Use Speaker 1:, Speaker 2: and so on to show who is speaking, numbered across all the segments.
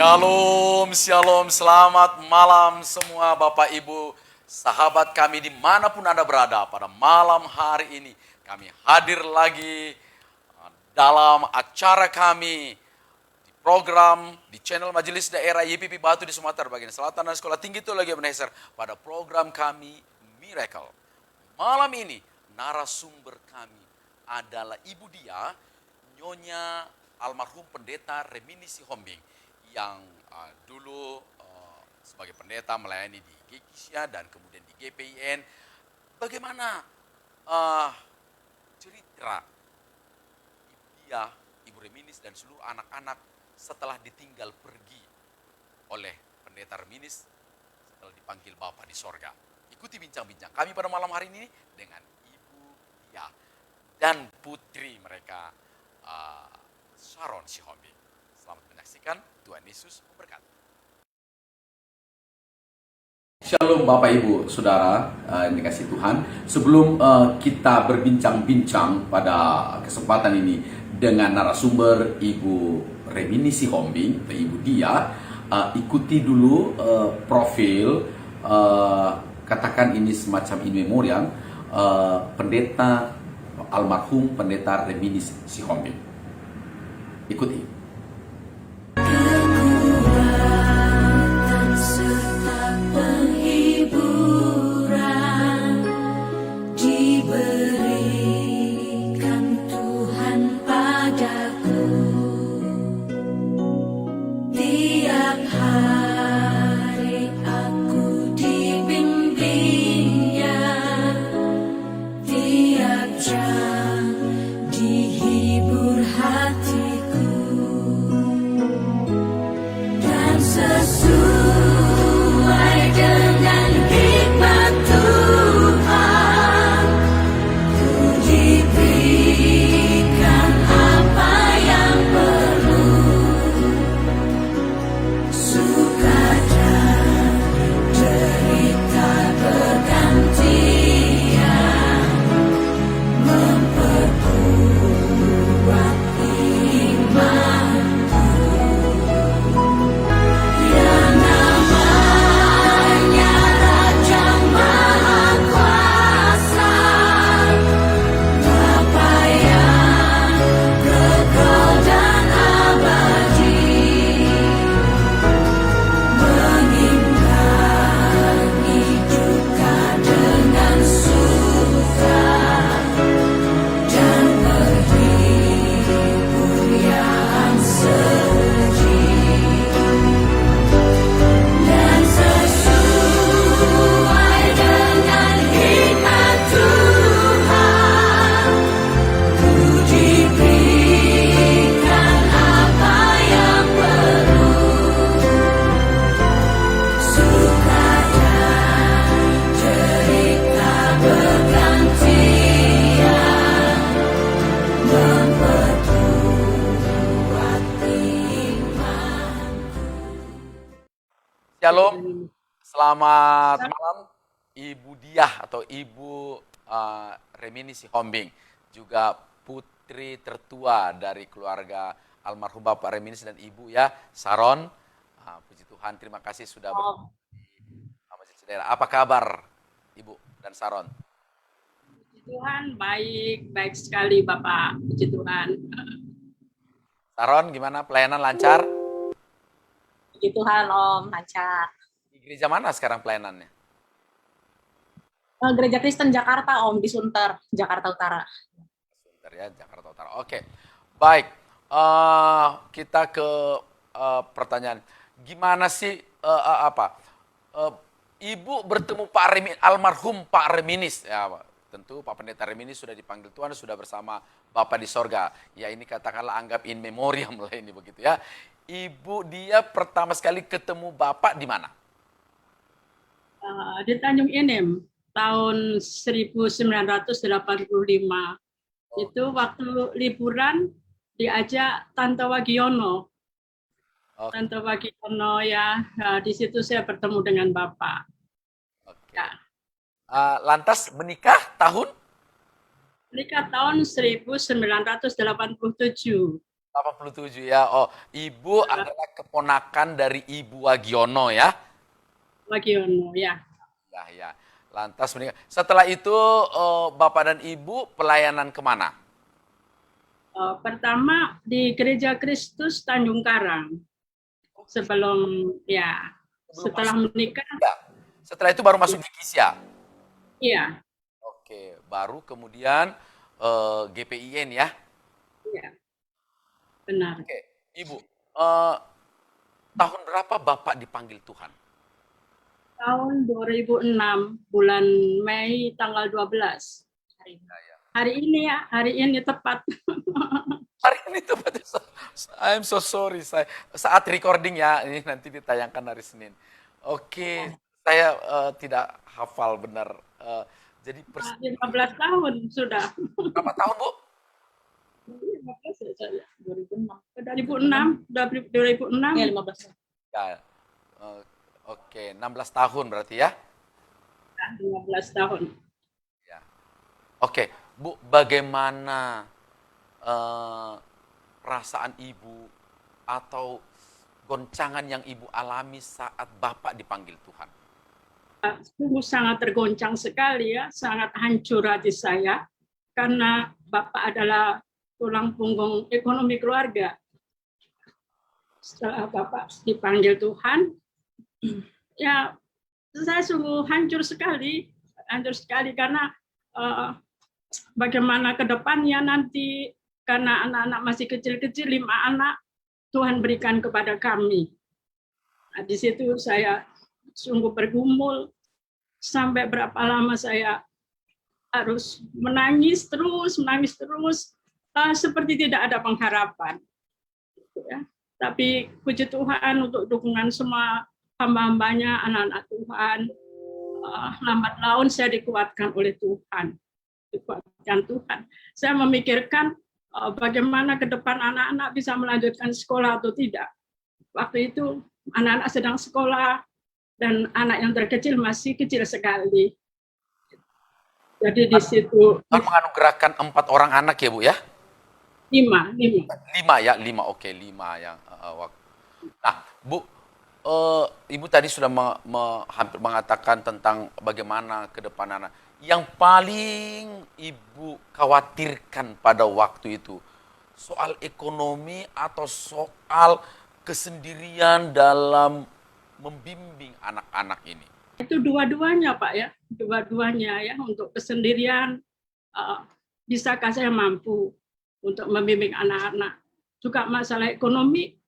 Speaker 1: Shalom, shalom, selamat malam semua Bapak Ibu, sahabat kami dimanapun Anda berada. Pada malam hari ini kami hadir lagi dalam acara kami di program di channel Majelis Daerah YPP Batu di Sumatera Bagian Selatan dan Sekolah Tinggi Teologi Ebenezer pada program kami Miracle. Malam ini narasumber kami adalah Ibu Dia, Nyonya almarhum pendeta Reminisi Hombing yang dulu sebagai pendeta melayani di GKISYA dan kemudian di GPIN. Bagaimana cerita Ibu Dia, Ibu Reminis dan seluruh anak-anak setelah ditinggal pergi oleh pendeta Reminis setelah dipanggil Bapa di sorga. Ikuti bincang-bincang kami pada malam hari ini dengan Ibu Dia dan putri mereka Sharon Sihombing. Selamat menyaksikan, Tuhan Yesus memberkati. Shalom Bapak Ibu Saudara yang dikasihi Tuhan. Sebelum kita berbincang-bincang pada kesempatan ini dengan narasumber Ibu Reminisi Hombing atau Ibu Dia, ikuti dulu profil, katakan ini semacam in memoriam, pendeta almarhum pendeta Reminis Sihombing. Ikuti. Shalom, selamat malam Ibu Dia atau Ibu Reminisi Hombing, juga putri tertua dari keluarga almarhum Bapak Reminis dan Ibu ya, Sharon. Puji Tuhan, terima kasih sudah bersama di Majelis Daerah. Apa kabar Ibu dan Sharon?
Speaker 2: Puji Tuhan, baik sekali Bapak. Puji Tuhan.
Speaker 1: Sharon, gimana pelayanan lancar?
Speaker 2: Puji Tuhan Om, lancar.
Speaker 1: Di gereja mana sekarang pelayanannya?
Speaker 2: Gereja Kristen Jakarta Om, di Sunter, Jakarta Utara.
Speaker 1: Sunter ya, Jakarta Utara. Oke, baik. Kita ke pertanyaan. Gimana sih Ibu bertemu almarhum Pak Reminis? Ya, tentu Pak Pendeta Reminis sudah dipanggil Tuhan, sudah bersama Bapa di sorga. Ya ini katakanlah anggap in memoriam lah ini begitu ya. Ibu Dia pertama sekali ketemu Bapak di mana?
Speaker 2: Di Tanjung Inem, tahun 1985. Itu waktu liburan diajak Tante Wagiono. Tante Wagiono ya, di situ saya bertemu dengan Bapak.
Speaker 1: Oke. Ya. Lantas menikah tahun?
Speaker 2: Menikah tahun 1987.
Speaker 1: 87 ya. Oh, ibu adalah keponakan dari Ibu Wagiono ya.
Speaker 2: Wagiono ya.
Speaker 1: Ya, ya. Lantas meninggal. Setelah itu Bapak dan Ibu pelayanan kemana?
Speaker 2: Pertama di Gereja Kristus Tanjung Karang. Sebelum ya,
Speaker 1: Sebelum
Speaker 2: setelah
Speaker 1: masuk
Speaker 2: menikah,
Speaker 1: ya. Setelah itu baru masuk
Speaker 2: ya,
Speaker 1: di Kisya.
Speaker 2: iya,
Speaker 1: Oke, baru kemudian GPIN ya.
Speaker 2: iya, benar.
Speaker 1: Oke, Ibu, eh, tahun berapa Bapak dipanggil Tuhan?
Speaker 2: Tahun 2006, bulan Mei tanggal 12. Hari ini ya, hari ini tepat.
Speaker 1: Hari ini tuh, I'm so sorry. Saat recording ya, ini nanti ditayangkan hari Senin. Oke, saya tidak hafal benar. Jadi
Speaker 2: 15 tahun sudah.
Speaker 1: berapa tahun Bu?
Speaker 2: 15 ya saya. 2006. 2006, 2006. Ya, 15.
Speaker 1: Ya, eh, oke, 16 tahun berarti ya.
Speaker 2: 15 tahun.
Speaker 1: Ya. Oke, Bu, bagaimana perasaan Ibu atau goncangan yang Ibu alami saat Bapak dipanggil Tuhan?
Speaker 2: Sungguh sangat tergoncang sekali ya, sangat hancur hati saya karena Bapak adalah tulang punggung ekonomi keluarga. Setelah Bapak dipanggil Tuhan, ya saya sungguh hancur sekali karena bagaimana ke depannya nanti, karena anak-anak masih kecil-kecil, 5 anak Tuhan berikan kepada kami. Nah, di situ saya sungguh bergumul sampai berapa lama saya harus menangis terus, seperti tidak ada pengharapan. Ya. Tapi puji Tuhan untuk dukungan semua hamba-hambanya, anak-anak Tuhan. Lambat laun saya dikuatkan oleh Tuhan. Saya memikirkan bagaimana ke depan anak-anak bisa melanjutkan sekolah atau tidak. Waktu itu anak-anak sedang sekolah dan anak yang terkecil masih kecil sekali. Jadi di situ
Speaker 1: Tuhan menganugerahkan 4 orang anak ya Bu ya?
Speaker 2: 5.
Speaker 1: 5 ya, 5, oke 5 yang Nah, Bu, Ibu tadi sudah hampir mengatakan tentang bagaimana ke depan anak. Yang paling Ibu khawatirkan pada waktu itu, soal ekonomi atau soal kesendirian dalam membimbing anak-anak ini?
Speaker 2: Itu dua-duanya Pak ya, dua-duanya ya, untuk kesendirian, bisakah saya mampu untuk membimbing anak-anak. Juga masalah ekonomi,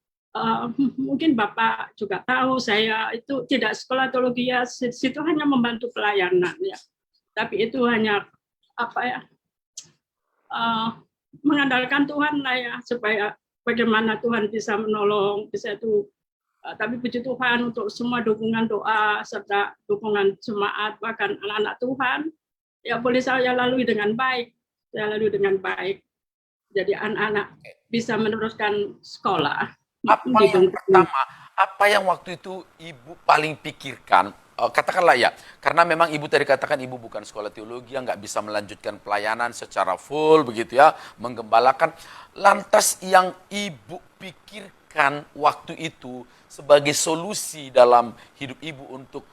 Speaker 2: mungkin Bapak juga tahu saya itu tidak sekolah teologi ya, situ hanya membantu pelayanan ya. Tapi itu hanya apa ya, mengandalkan Tuhan lah ya, supaya bagaimana Tuhan bisa menolong, bisa itu. Tapi puji Tuhan untuk semua dukungan doa serta dukungan jemaat bahkan anak-anak Tuhan, ya boleh saya lalui dengan baik. Jadi anak-anak bisa meneruskan sekolah.
Speaker 1: Apa yang waktu itu Ibu paling pikirkan? Katakanlah ya, karena memang Ibu tadi katakan Ibu bukan sekolah teologi yang nggak bisa melanjutkan pelayanan secara full begitu ya, menggembalakan. Lantas yang Ibu pikirkan waktu itu sebagai solusi dalam hidup Ibu untuk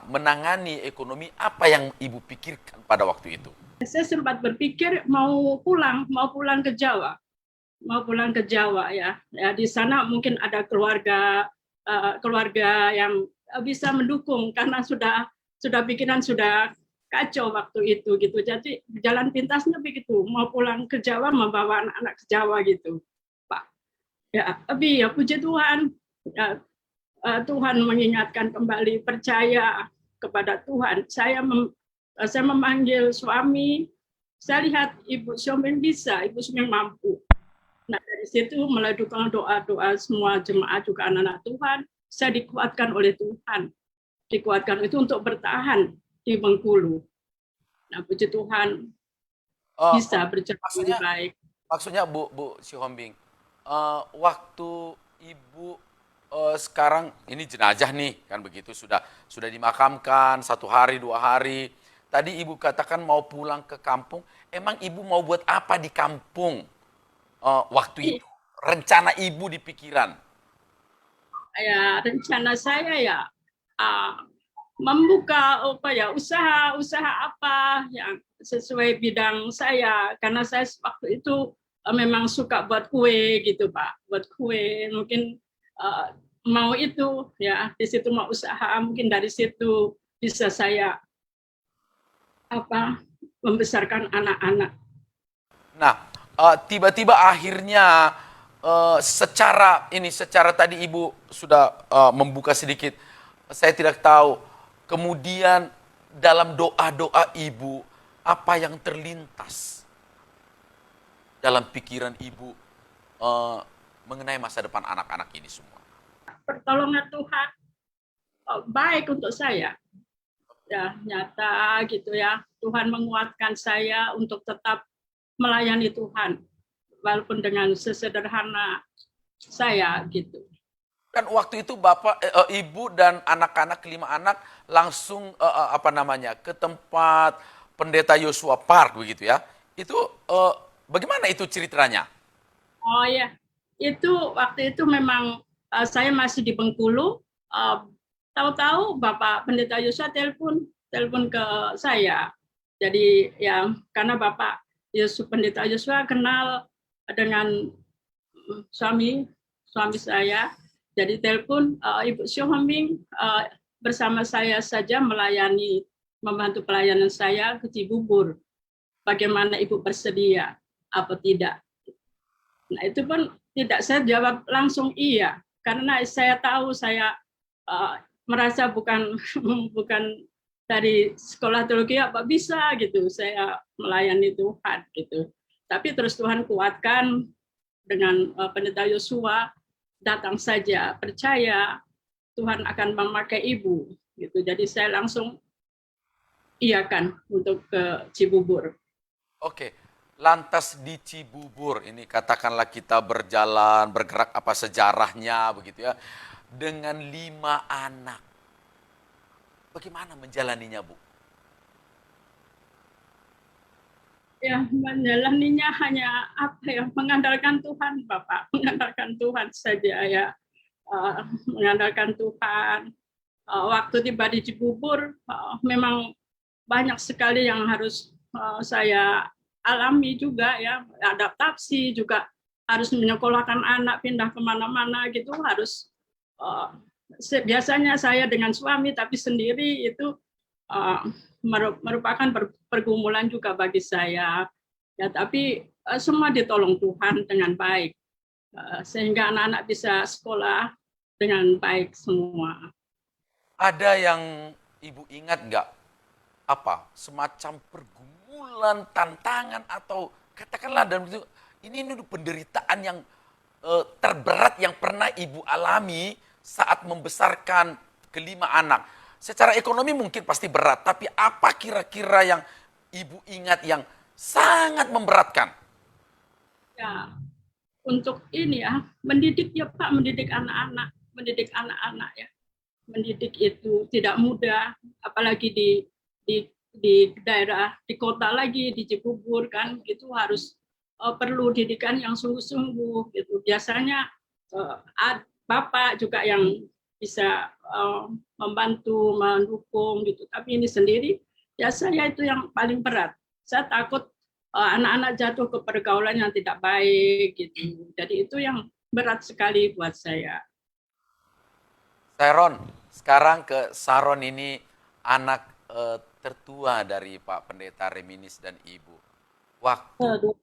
Speaker 1: menangani ekonomi, apa yang Ibu pikirkan pada waktu itu?
Speaker 2: Saya sempat berpikir mau pulang ke Jawa. Ya. Ya di sana mungkin ada keluarga yang bisa mendukung karena sudah pikiran sudah kacau waktu itu gitu. Jadi jalan pintasnya begitu, mau pulang ke Jawa, membawa anak-anak ke Jawa gitu, Pak. Ya, tapi ya puji Tuhan, ya, Tuhan mengingatkan kembali, percaya kepada Tuhan. Saya memanggil suami, saya lihat Ibu Siombing bisa, Ibu Siombing mampu. Nah dari situ mulai doa-doa semua jemaat juga anak-anak Tuhan, saya dikuatkan oleh Tuhan. Dikuatkan itu untuk bertahan di Bengkulu. Nah puji Tuhan bisa berjalan dengan baik.
Speaker 1: Maksudnya Bu Sihombing, waktu Ibu sekarang ini jenazah nih kan begitu sudah dimakamkan 1 hari 2 hari. Tadi Ibu katakan mau pulang ke kampung. Emang Ibu mau buat apa di kampung? waktu itu? Rencana ibu di pikiran?
Speaker 2: Ya, rencana saya ya uh, membuka apa ya usaha apa yang sesuai bidang saya, karena saya waktu itu memang suka buat kue gitu Pak, buat kue mungkin uh, mau itu ya di situ mau usaha, mungkin dari situ bisa saya apa membesarkan anak-anak.
Speaker 1: Nah, tiba-tiba akhirnya secara tadi ibu sudah membuka sedikit, saya tidak tahu. Kemudian dalam doa-doa ibu, apa yang terlintas dalam pikiran ibu eh, mengenai masa depan anak-anak ini semua?
Speaker 2: Pertolongan Tuhan baik untuk saya ya, nyata gitu ya, Tuhan menguatkan saya untuk tetap melayani Tuhan walaupun dengan sesederhana saya gitu.
Speaker 1: Kan waktu itu bapak, ibu dan anak-anak 5 anak langsung apa namanya ke tempat pendeta Yosua Park begitu ya. Itu bagaimana itu ceritanya?
Speaker 2: Oh ya, itu waktu itu memang saya masih di Bengkulu. Tahu-tahu Bapak Pendeta Yosua telepon ke saya. Jadi ya karena Bapak Pendeta Yosua kenal dengan suami suami saya, jadi telepon Ibu Siohambing bersama saya saja melayani, membantu pelayanan saya ke Cibubur. Bagaimana Ibu bersedia apa tidak? Nah itu pun tidak saya jawab langsung iya, karena saya tahu saya merasa bukan bukan dari sekolah teologi apa bisa gitu saya melayani Tuhan gitu. Tapi terus Tuhan kuatkan dengan pendeta Yosua, datang saja percaya Tuhan akan memakai ibu gitu. Jadi saya langsung iakan untuk ke Cibubur.
Speaker 1: Oke, lantas di Cibubur ini katakanlah kita berjalan, bergerak apa sejarahnya begitu ya, dengan 5 anak. Bagaimana menjalaninya, Bu?
Speaker 2: Ya, menjalaninya hanya apa ya, mengandalkan Tuhan, Bapak, mengandalkan Tuhan saja ya, mengandalkan Tuhan. Waktu tiba di Cibubur, memang banyak sekali yang harus saya alami juga ya, adaptasi juga, harus menyekolahkan anak pindah kemana-mana gitu, harus biasanya saya dengan suami tapi sendiri itu uh, merupakan pergumulan juga bagi saya ya, tapi semua ditolong Tuhan dengan baik, sehingga anak-anak bisa sekolah dengan baik semua.
Speaker 1: Ada yang Ibu ingat nggak apa semacam pergumulan, tantangan atau katakanlah dalam itu ini penderitaan yang terberat yang pernah Ibu alami saat membesarkan ke 5 anak. Secara ekonomi mungkin pasti berat, tapi apa kira-kira yang Ibu ingat yang sangat memberatkan?
Speaker 2: Ya, untuk ini ya, mendidik ya Pak, mendidik anak-anak ya, mendidik itu tidak mudah, apalagi di daerah, di kota lagi, di Cibubur kan, gitu harus perlu didikan yang sungguh-sungguh gitu. Biasanya bapak juga yang bisa membantu, mendukung gitu. Tapi ini sendiri, ya saya itu yang paling berat. Saya takut anak-anak jatuh ke pergaulan yang tidak baik gitu. Jadi itu yang berat sekali buat saya.
Speaker 1: Saron, sekarang ke Saron ini anak tertua dari Pak Pendeta Reminis dan Ibu. Waktu
Speaker 2: Kedua.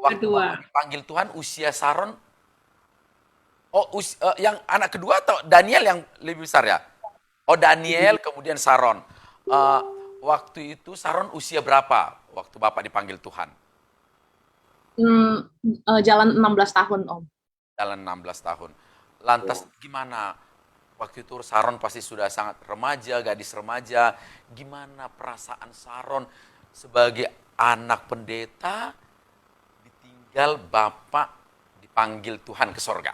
Speaker 1: waktu
Speaker 2: Kedua.
Speaker 1: Bapak dipanggil Tuhan usia Saron, yang anak kedua atau Daniel yang lebih besar ya? Oh Daniel kemudian Saron. Eh, waktu itu Saron usia berapa waktu Bapak dipanggil Tuhan?
Speaker 3: Jalan 16 tahun, Om.
Speaker 1: Jalan 16 tahun. Lantas gimana? Waktu itu Saron pasti sudah sangat remaja, gadis remaja. Gimana perasaan Saron sebagai anak pendeta ditinggal Bapak dipanggil Tuhan ke sorga?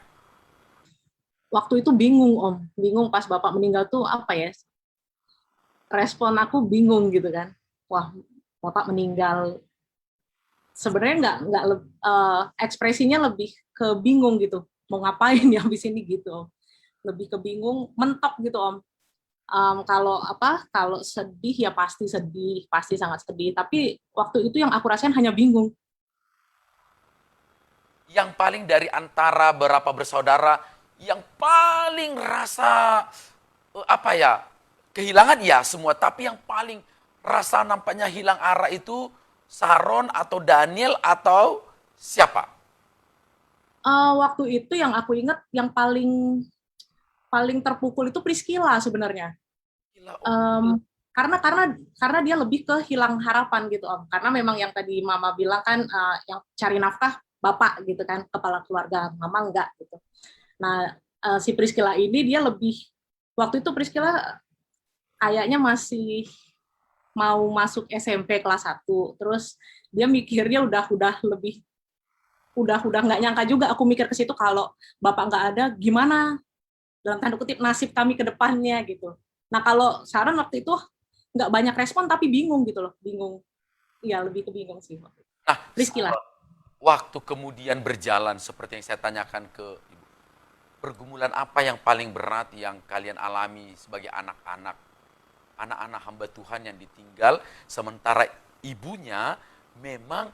Speaker 3: Waktu itu bingung, Om. Bingung pas Bapak meninggal tuh apa ya? Respon aku bingung gitu kan. Wah, Bapak meninggal. sebenarnya ekspresinya lebih ke bingung gitu, mau ngapain ya habis ini gitu Om. Lebih ke bingung, mentok gitu Om. Kalau sedih ya pasti sedih, pasti sangat sedih, tapi waktu itu yang aku rasain hanya bingung.
Speaker 1: Yang paling dari antara berapa bersaudara, yang paling rasa apa ya, kehilangan ya semua, tapi yang paling rasa nampaknya hilang arah itu Saron atau Daniel atau siapa?
Speaker 3: Waktu itu yang aku ingat yang paling paling terpukul itu Priscilla sebenarnya.
Speaker 1: Gila,
Speaker 3: Um, karena dia lebih ke hilang harapan gitu Om. Karena memang yang tadi Mama bilang kan yang cari nafkah Bapak gitu kan, kepala keluarga, Mama enggak gitu. Nah, si Priscilla ini dia lebih, waktu itu Priscilla kayaknya masih mau masuk SMP kelas 1, terus dia mikirnya udah lebih, udah nggak nyangka juga aku mikir ke situ kalau Bapak nggak ada gimana, dalam tanda kutip, nasib kami ke depannya gitu. Nah, kalau Sharon waktu itu nggak banyak respon tapi bingung gitu loh, bingung. Iya, lebih ke bingung sih.
Speaker 1: nah
Speaker 3: Rizky lah.
Speaker 1: waktu kemudian berjalan seperti yang saya tanyakan ke Ibu, pergumulan apa yang paling berat yang kalian alami sebagai anak-anak, anak-anak hamba Tuhan yang ditinggal sementara ibunya memang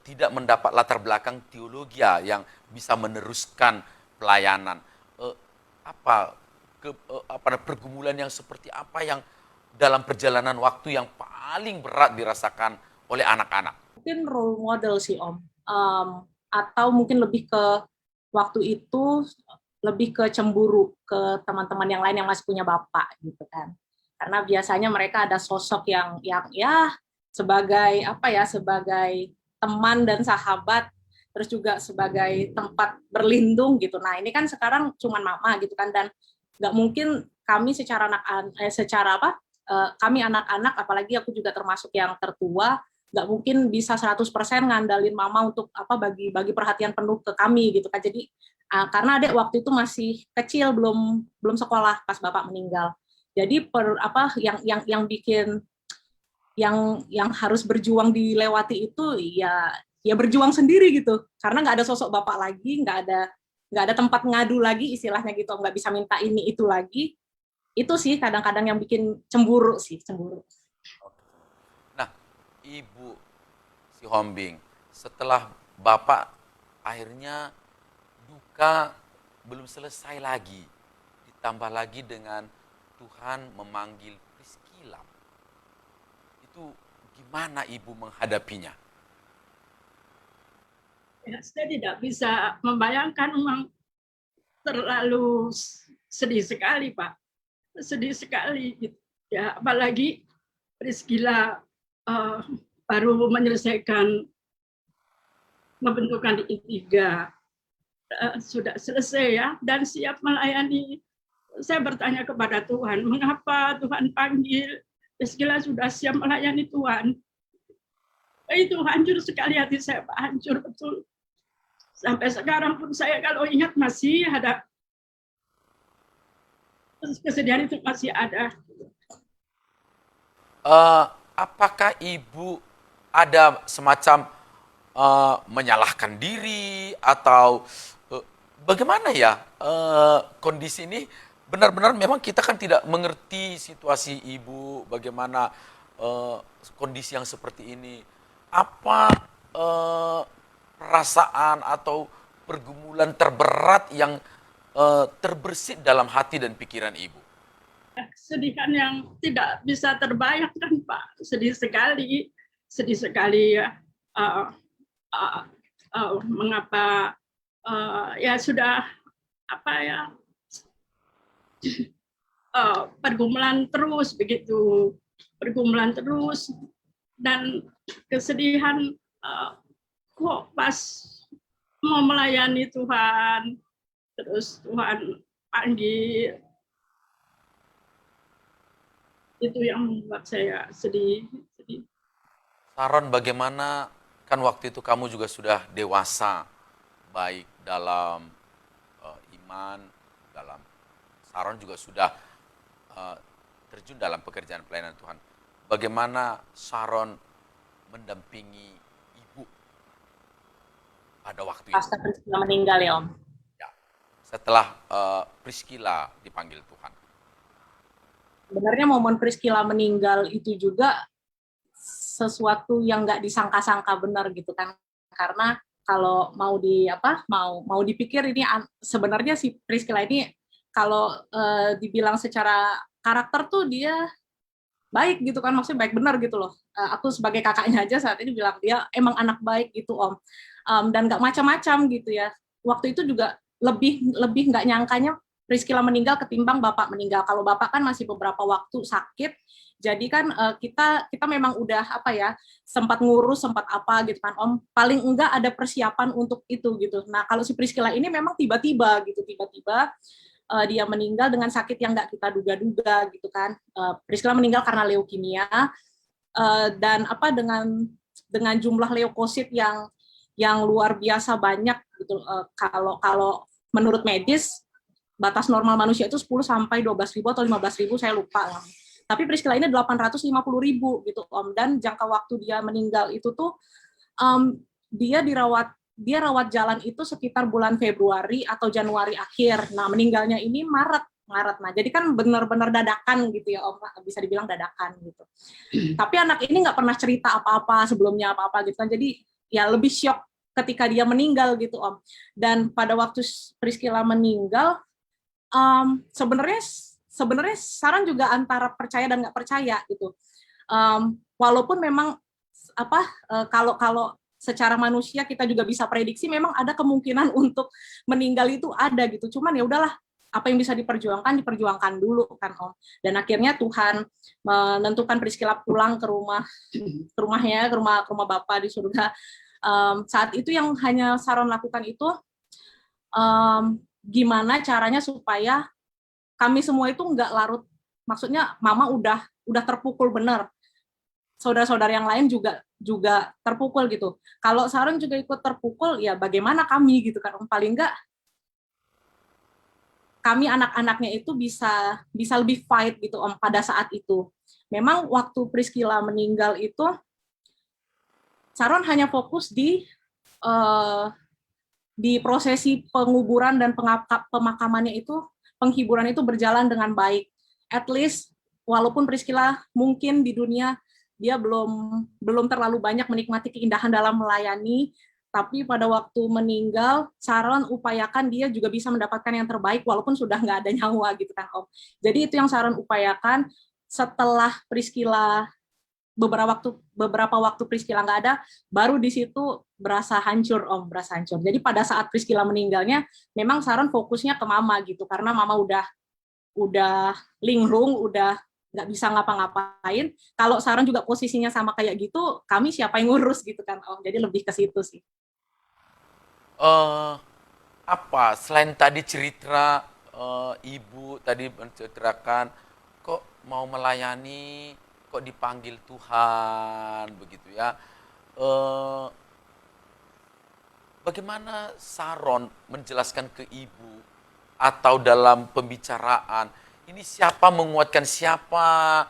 Speaker 1: tidak mendapat latar belakang teologi yang bisa meneruskan pelayanan. Eh, apa pergumulan yang seperti apa yang dalam perjalanan waktu yang paling berat dirasakan oleh anak-anak?
Speaker 3: Mungkin role model sih Om. Atau mungkin lebih ke waktu itu lebih ke cemburu ke teman-teman yang lain yang masih punya bapak gitu kan. Karena biasanya mereka ada sosok yang ya sebagai apa ya, sebagai teman dan sahabat, terus juga sebagai tempat berlindung gitu. Nah, ini kan sekarang cuman mama gitu kan, dan nggak mungkin kami secara secara apa, kami anak-anak, apalagi aku juga termasuk yang tertua, nggak mungkin bisa 100% ngandalin mama untuk apa, bagi perhatian penuh ke kami gitu kan. Jadi karena adek waktu itu masih kecil, belum belum sekolah pas bapak meninggal. Jadi yang bikin yang harus berjuang dilewati itu ya berjuang sendiri gitu, karena nggak ada sosok bapak lagi, nggak ada tempat ngadu lagi istilahnya gitu, nggak bisa minta ini itu lagi. Itu sih kadang-kadang yang bikin cemburu sih, cemburu.
Speaker 1: Nah, Ibu si Hombing, setelah Bapak akhirnya duka belum selesai lagi, ditambah lagi dengan Tuhan memanggil Priskila. Itu gimana Ibu menghadapinya?
Speaker 2: Ya, saya tidak bisa membayangkan, memang terlalu sedih sekali Pak, sedih sekali gitu. Ya, apalagi Priscilla uh, baru menyelesaikan pembentukan di I3, sudah selesai ya, dan siap melayani. Saya bertanya kepada Tuhan, mengapa Tuhan panggil Priscilla sudah siap melayani Tuhan? Itu hancur sekali hati saya Pak, hancur betul. Sampai sekarang pun saya kalau ingat masih ada kesedihan, itu masih ada.
Speaker 1: Apakah Ibu ada semacam menyalahkan diri atau bagaimana ya kondisi ini? Benar-benar memang kita kan tidak mengerti situasi Ibu, bagaimana kondisi yang seperti ini. Apa perasaan atau pergumulan terberat yang terbersit dalam hati dan pikiran Ibu?
Speaker 2: Kesedihan yang tidak bisa terbayangkan Pak, sedih sekali ya. Uh, uh, Mengapa ya sudah apa ya, pergumulan terus begitu, pergumulan terus, dan kesedihan, kok pas mau melayani Tuhan terus Tuhan panggil. Itu yang membuat saya sedih.
Speaker 1: Saron, bagaimana, kan waktu itu kamu juga sudah dewasa, baik dalam iman, dalam Saron juga sudah eh, terjun dalam pekerjaan pelayanan Tuhan. Bagaimana Saron mendampingi ibu pada waktu itu.
Speaker 3: pasca Priscilla meninggal ya Om.
Speaker 1: Ya, setelah Priscilla dipanggil Tuhan.
Speaker 3: Sebenarnya momen Priscilla meninggal itu juga sesuatu yang nggak disangka-sangka benar gitu kan, karena kalau mau dipikir ini sebenarnya si Priscilla ini kalau dibilang secara karakter tuh dia baik gitu kan, maksudnya baik benar gitu loh. Aku sebagai kakaknya aja saat ini bilang dia emang anak baik gitu Om. Dan nggak macam-macam gitu ya. Waktu itu juga lebih nggak nyangkanya Priscilla meninggal ketimbang bapak meninggal. Kalau bapak kan masih beberapa waktu sakit, jadi kan kita memang udah sempat ngurus, sempat apa gitu kan Om. Paling enggak ada persiapan untuk itu gitu. Nah kalau si Priscilla ini memang tiba-tiba dia meninggal dengan sakit yang nggak kita duga-duga gitu kan. Priscilla meninggal karena leukemia dan dengan jumlah leukosit yang luar biasa banyak gitu. Kalau menurut medis batas normal manusia itu 10 sampai 12.000 atau 15.000 saya lupa. Tapi Priscilla ini 850.000 gitu Om, dan jangka waktu dia meninggal itu tuh dia rawat jalan itu sekitar bulan Februari atau Januari akhir. Nah, meninggalnya ini Maret. Nah, jadi kan benar-benar dadakan gitu ya Om, bisa dibilang dadakan gitu. Tapi anak ini nggak pernah cerita apa-apa sebelumnya apa-apa gitu kan. Jadi ya lebih syok ketika dia meninggal gitu Om. Dan pada waktu Priscilla meninggal, sebenarnya Saran juga antara percaya dan nggak percaya gitu. Walaupun memang kalau secara manusia kita juga bisa prediksi memang ada kemungkinan untuk meninggal itu ada gitu. Cuman ya udahlah, apa yang bisa diperjuangkan dulu kan Om. Dan akhirnya Tuhan menentukan Priscilla pulang ke rumahnya, ke rumah Bapak di surga. Saat itu yang hanya Saron lakukan itu gimana caranya supaya kami semua itu nggak larut. Maksudnya Mama udah terpukul benar. Saudara-saudara yang lain juga terpukul gitu. Kalau Saron juga ikut terpukul, ya bagaimana kami gitu kan. Paling enggak kami anak-anaknya itu bisa lebih fight gitu Om pada saat itu. Memang waktu Priscilla meninggal itu Saron hanya fokus di prosesi penguburan dan pemakamannya itu, penghiburan itu berjalan dengan baik. At least walaupun Priscilla mungkin di dunia dia belum terlalu banyak menikmati keindahan dalam melayani, tapi pada waktu meninggal, Saron upayakan dia juga bisa mendapatkan yang terbaik walaupun sudah nggak ada nyawa gitu kan Om. Jadi itu yang Saron upayakan. Setelah Priscilla beberapa waktu Priscilla nggak ada, baru di situ berasa hancur Om, berasa hancur. Jadi pada saat Priscilla meninggalnya, memang Saron fokusnya ke Mama gitu, karena Mama udah linglung, udah nggak bisa ngapa-ngapain. Kalau Saron juga posisinya sama kayak gitu, kami siapa yang ngurus gitu kan Om. Jadi lebih ke situ sih.
Speaker 1: Selain tadi cerita ibu tadi menceritakan kok mau melayani, kok dipanggil Tuhan begitu ya. Bagaimana Saron menjelaskan ke ibu atau dalam pembicaraan ini siapa menguatkan siapa,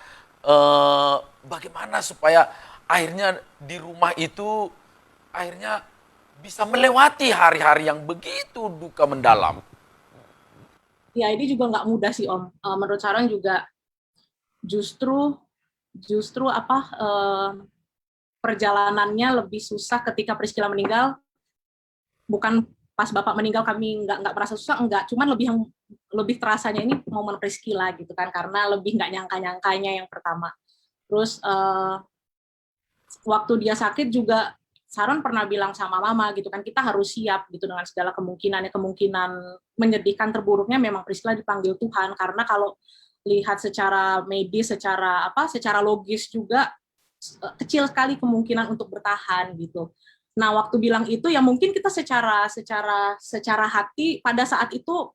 Speaker 1: bagaimana supaya akhirnya di rumah itu akhirnya bisa melewati hari-hari yang begitu duka mendalam.
Speaker 3: Ya ini juga nggak mudah sih Om. Menurut Saron juga justru perjalanannya lebih susah ketika Priscilla meninggal. Bukan pas Bapak meninggal kami nggak merasa susah, enggak. Cuman lebih terasanya ini momen Priscilla gitu kan, karena lebih nggak nyangka-nyangkanya yang pertama. Terus waktu dia sakit juga Saron pernah bilang sama Mama gitu kan, kita harus siap gitu dengan segala kemungkinan menyedihkan terburuknya memang Priscilla dipanggil Tuhan, karena kalau lihat secara medis, secara logis juga kecil sekali kemungkinan untuk bertahan gitu. Nah, waktu bilang itu ya mungkin kita secara hati pada saat itu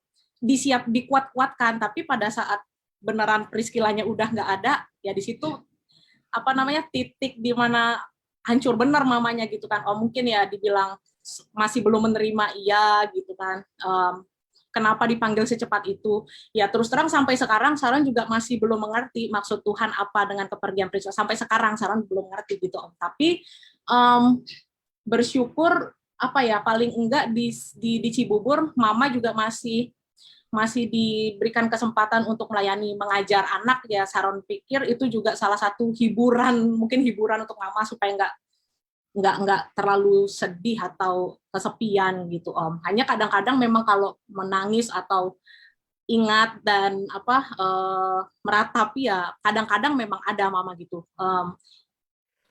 Speaker 3: dikuat-kuatkan, tapi pada saat beneran Priscilla-nya udah nggak ada, ya di situ titik di mana hancur benar mamanya gitu kan. Oh mungkin ya dibilang masih belum menerima iya gitu kan. Kenapa dipanggil secepat itu? Ya terus terang sampai sekarang Saron juga masih belum mengerti maksud Tuhan apa dengan kepergian Priscilla. Sampai sekarang Saron belum mengerti gitu Om. Tapi bersyukur apa ya, paling enggak di Cibubur mama juga masih diberikan kesempatan untuk melayani mengajar anak ya. Saron pikir itu juga salah satu hiburan, mungkin hiburan untuk mama supaya nggak terlalu sedih atau kesepian gitu Om. Hanya kadang-kadang memang kalau menangis atau ingat dan meratapi ya kadang-kadang memang ada mama gitu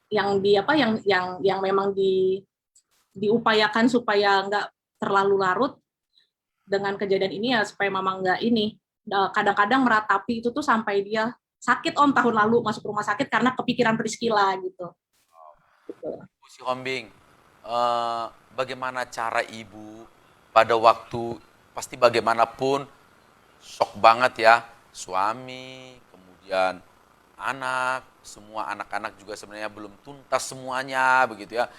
Speaker 3: yang di apa yang memang diupayakan supaya nggak terlalu larut dengan kejadian ini ya, supaya mama nggak ini kadang-kadang meratapi itu tuh sampai dia sakit Om, tahun lalu masuk rumah sakit karena kepikiran Priscilla gitu.
Speaker 1: Bu Si Hombing, bagaimana cara ibu pada waktu, pasti bagaimanapun shock banget ya, suami, kemudian anak, semua anak-anak juga sebenarnya belum tuntas semuanya begitu ya.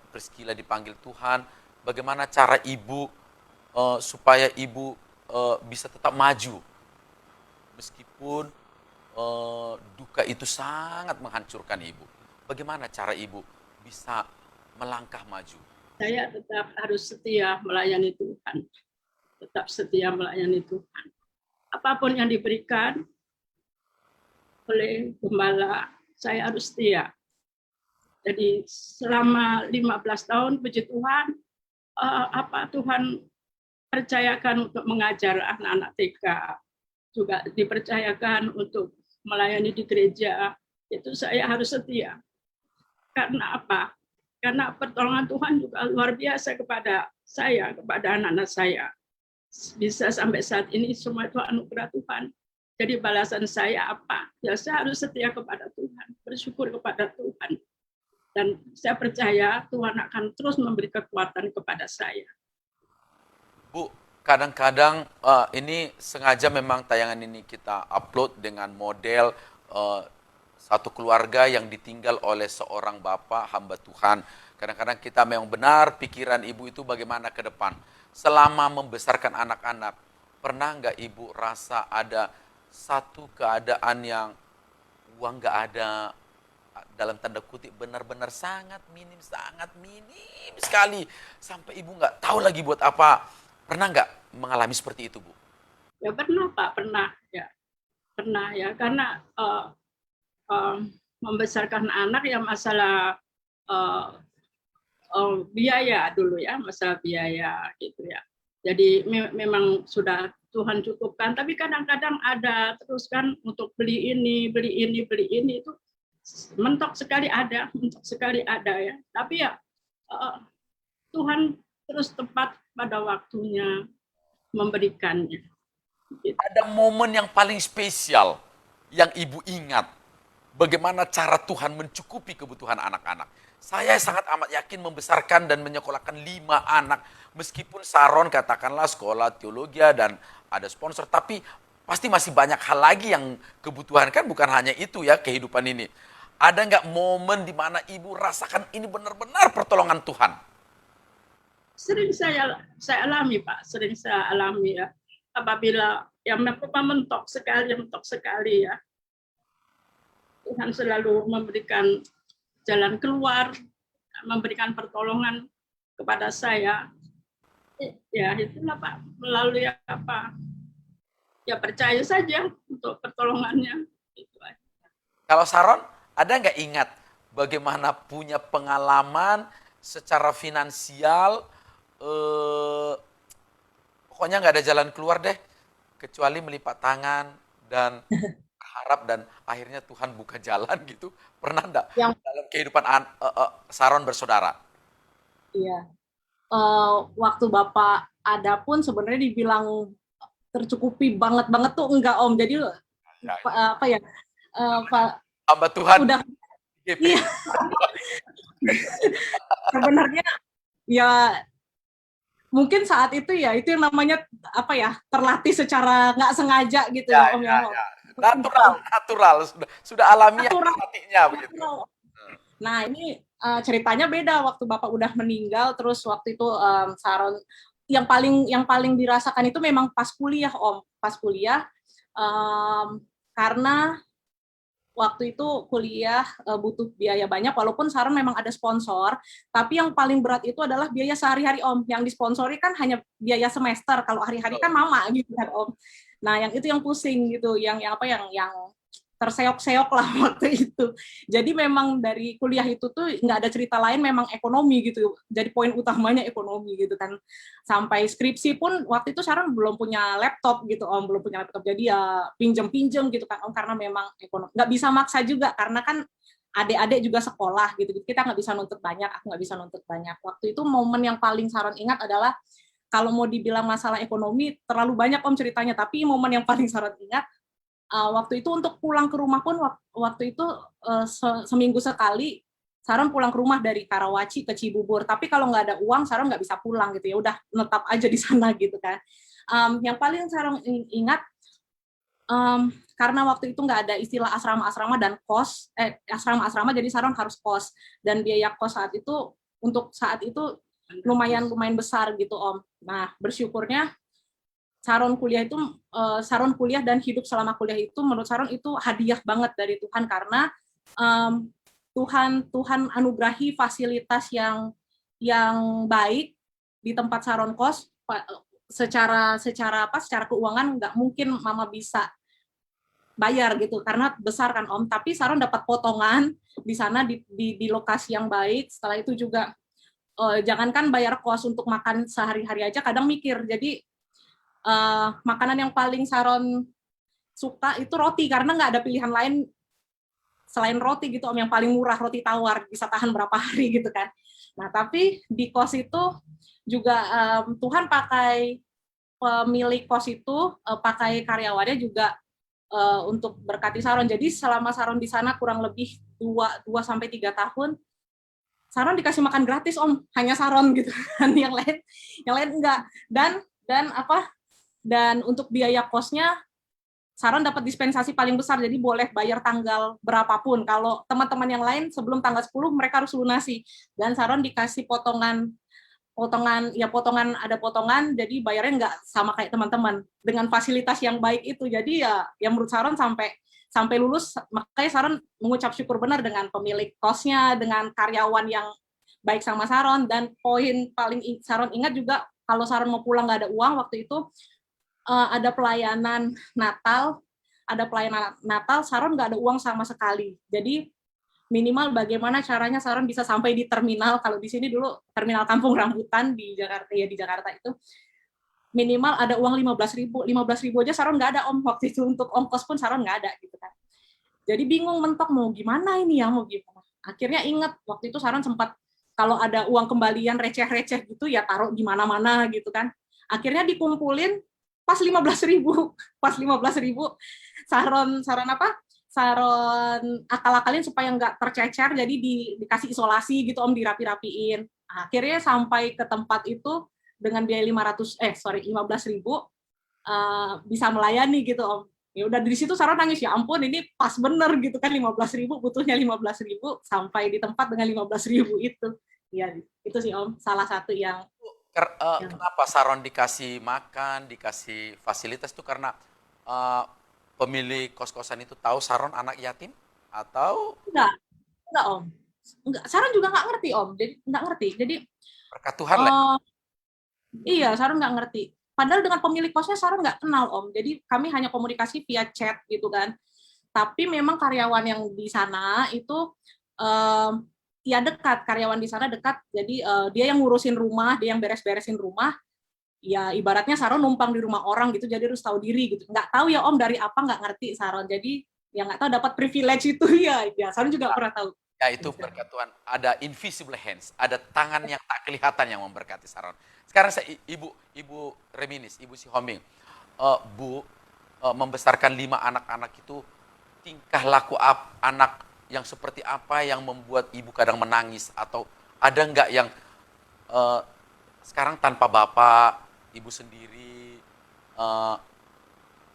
Speaker 1: Priscilla dipanggil Tuhan, bagaimana cara ibu supaya ibu bisa tetap maju meskipun duka itu sangat menghancurkan ibu. Bagaimana cara ibu bisa melangkah maju?
Speaker 2: Saya tetap harus setia melayani Tuhan. Tetap setia melayani Tuhan. Apapun yang diberikan oleh gembala, saya harus setia. Jadi selama 15 tahun, puji Tuhan, apa Tuhan percayakan untuk mengajar anak-anak TK, juga dipercayakan untuk melayani di gereja, itu saya harus setia. Karena apa? Karena pertolongan Tuhan juga luar biasa kepada saya, kepada anak-anak saya. Bisa sampai saat ini semua itu anugerah Tuhan. Jadi balasan saya apa? Ya saya harus setia kepada Tuhan, bersyukur kepada Tuhan. Dan saya percaya Tuhan akan terus memberi kekuatan kepada saya.
Speaker 1: Bu, kadang-kadang ini sengaja memang tayangan ini kita upload dengan model satu keluarga yang ditinggal oleh seorang bapak hamba Tuhan. Kadang-kadang kita memang benar pikiran ibu itu bagaimana ke depan. Selama membesarkan anak-anak, pernah nggak ibu rasa ada satu keadaan yang uang nggak ada, dalam tanda kutip benar-benar sangat minim sekali, sampai ibu nggak tahu lagi buat apa. Pernah nggak mengalami seperti itu, Bu?
Speaker 2: Ya pernah Pak, pernah ya, karena membesarkan anak ya masalah biaya dulu ya, masalah biaya gitu ya. Jadi memang sudah Tuhan cukupkan, tapi kadang-kadang ada terus kan untuk beli ini itu mentok sekali ada ya. Tapi ya Tuhan terus tepat pada waktunya memberikannya. Gitu.
Speaker 1: Ada momen yang paling spesial yang ibu ingat, bagaimana cara Tuhan mencukupi kebutuhan anak-anak. Saya sangat amat yakin membesarkan dan menyekolahkan 5 anak, meskipun Saron katakanlah sekolah teologi dan ada sponsor, tapi pasti masih banyak hal lagi yang kebutuhan, kan bukan hanya itu ya kehidupan ini. Ada nggak momen di mana ibu rasakan ini benar-benar pertolongan Tuhan?
Speaker 2: Sering saya alami Pak, sering saya alami ya. Apabila yang mentok sekali ya, Tuhan selalu memberikan jalan keluar, memberikan pertolongan kepada saya. Ya itulah Pak, melalui apa? Ya percaya saja untuk pertolongannya. Itu aja.
Speaker 1: Kalau Saron, ada nggak ingat bagaimana punya pengalaman secara finansial, pokoknya nggak ada jalan keluar deh, kecuali melipat tangan dan harap dan akhirnya Tuhan buka jalan gitu. Pernah enggak
Speaker 3: Yang
Speaker 1: dalam kehidupan Saron bersaudara?
Speaker 3: iya, waktu Bapak ada pun sebenarnya dibilang tercukupi banget tuh enggak Om. Jadi
Speaker 1: Ya,
Speaker 3: apa ya, Pak
Speaker 1: hamba Tuhan
Speaker 3: udah
Speaker 1: GP.
Speaker 3: iya, sebenarnya ya mungkin saat itu ya itu yang namanya apa ya, terlatih secara nggak sengaja gitu
Speaker 1: Ya,
Speaker 3: ya Om
Speaker 1: ya,
Speaker 3: ya.
Speaker 1: ya. Natural, sudah alamiah
Speaker 3: Natural.
Speaker 1: hatinya begitu.
Speaker 3: Nah ini ceritanya beda waktu Bapak udah meninggal, terus waktu itu Saron yang paling dirasakan itu memang pas kuliah Om, pas kuliah karena waktu itu kuliah butuh biaya banyak, walaupun Saron memang ada sponsor, tapi yang paling berat itu adalah biaya sehari-hari Om. Yang disponsori kan hanya biaya semester, kalau hari-hari kan mama gitu kan Om. Nah yang itu yang pusing gitu, yang apa yang terseok-seok lah waktu itu. Jadi memang dari kuliah itu tuh nggak ada cerita lain, memang ekonomi gitu. Jadi poin utamanya ekonomi gitu kan. Sampai skripsi pun waktu itu Sharon belum punya laptop gitu Om, belum punya laptop. Jadi ya pinjem-pinjem gitu kan Om, karena memang ekonomi. Nggak bisa maksa juga, karena kan adik-adik juga sekolah gitu. Kita nggak bisa nuntut banyak, aku nggak bisa nuntut banyak. Waktu itu momen yang paling Sharon ingat adalah, kalau mau dibilang masalah ekonomi, terlalu banyak Om ceritanya, tapi momen yang paling Sharon ingat, waktu itu untuk pulang ke rumah pun waktu itu seminggu sekali Saron pulang ke rumah dari Karawaci ke Cibubur. Tapi kalau nggak ada uang, Saron nggak bisa pulang gitu ya. Udah netap aja di sana gitu kan. Yang paling Saron ingat, karena waktu itu nggak ada istilah asrama-asrama dan kos, asrama-asrama, jadi Saron harus kos, dan biaya kos saat itu untuk saat itu lumayan besar gitu Om. Nah bersyukurnya Saron kuliah dan hidup selama kuliah itu menurut Saron itu hadiah banget dari Tuhan, karena Tuhan anugerahi fasilitas yang baik di tempat Saron kos. Secara keuangan nggak mungkin mama bisa bayar gitu karena besar kan Om, tapi Saron dapat potongan di sana di lokasi yang baik. Setelah itu juga jangankan bayar kos, untuk makan sehari-hari aja kadang mikir. Jadi makanan yang paling Saron suka itu roti, karena nggak ada pilihan lain selain roti gitu Om, yang paling murah roti tawar, bisa tahan berapa hari gitu kan. Nah tapi di kos itu juga Tuhan pakai pemilik kos itu, pakai karyawannya juga untuk berkati Saron. Jadi selama Saron di sana kurang lebih 2 sampai 3 tahun, Saron dikasih makan gratis Om, hanya Saron gitu kan, yang lain enggak. Dan untuk biaya kosnya Saron dapat dispensasi paling besar, jadi boleh bayar tanggal berapapun. Kalau teman-teman yang lain sebelum tanggal 10 mereka harus lunasi, dan Saron dikasih potongan, ada potongan, jadi bayarnya nggak sama kayak teman-teman, dengan fasilitas yang baik itu. Jadi ya menurut Saron sampai lulus, makanya Saron mengucap syukur benar dengan pemilik kosnya, dengan karyawan yang baik sama Saron. Dan poin paling Saron ingat juga, kalau Saron mau pulang nggak ada uang waktu itu, ada pelayanan Natal, Saron nggak ada uang sama sekali. Jadi minimal bagaimana caranya Saron bisa sampai di terminal, kalau di sini dulu terminal Kampung Rambutan di Jakarta itu minimal ada uang 15.000 aja Saron nggak ada Om waktu itu, untuk ongkos pun Saron nggak ada gitu kan. Jadi bingung mentok mau gimana ini ya, mau gimana. Akhirnya ingat waktu itu Saron sempat kalau ada uang kembalian receh-receh gitu ya taruh di mana-mana gitu kan. Akhirnya dikumpulin pas 15.000, Saron akal-akalin supaya nggak tercecer, jadi dikasih isolasi gitu Om, dirapi-rapiin. Akhirnya sampai ke tempat itu dengan biaya 15.000 bisa melayani gitu Om. Ya udah dari situ Saron nangis, ya ampun ini pas bener gitu kan, 15.000 butuhnya 15.000 sampai di tempat dengan 15.000 itu. Ya itu sih Om, salah satu yang
Speaker 1: Kenapa Saron dikasih makan, dikasih fasilitas itu karena pemilik kos-kosan itu tahu Saron anak yatim atau
Speaker 3: enggak Om. Enggak, Saron juga nggak ngerti Om. Jadi nggak ngerti. Jadi
Speaker 1: berkat Tuhan lah?
Speaker 3: iya, Saron nggak ngerti. Padahal dengan pemilik kosnya Saron nggak kenal Om. Jadi kami hanya komunikasi via chat gitu kan. Tapi memang karyawan yang di sana itu ya dekat, karyawan di sana dekat. Jadi dia yang ngurusin rumah, dia yang beres-beresin rumah. Ya ibaratnya Saron numpang di rumah orang gitu, jadi harus tahu diri gitu. Nggak tahu ya Om dari apa, nggak ngerti Saron. Jadi ya nggak tahu dapat privilege itu ya Saron juga pernah tahu.
Speaker 1: Ya itu berkat Tuhan, ada invisible hands, ada tangan yang tak kelihatan yang memberkati Saron. Sekarang saya Ibu Reminis, Ibu Sihombing, Bu, membesarkan 5 anak-anak itu, tingkah laku anak yang seperti apa yang membuat Ibu kadang menangis, atau ada nggak yang sekarang tanpa Bapak, Ibu sendiri,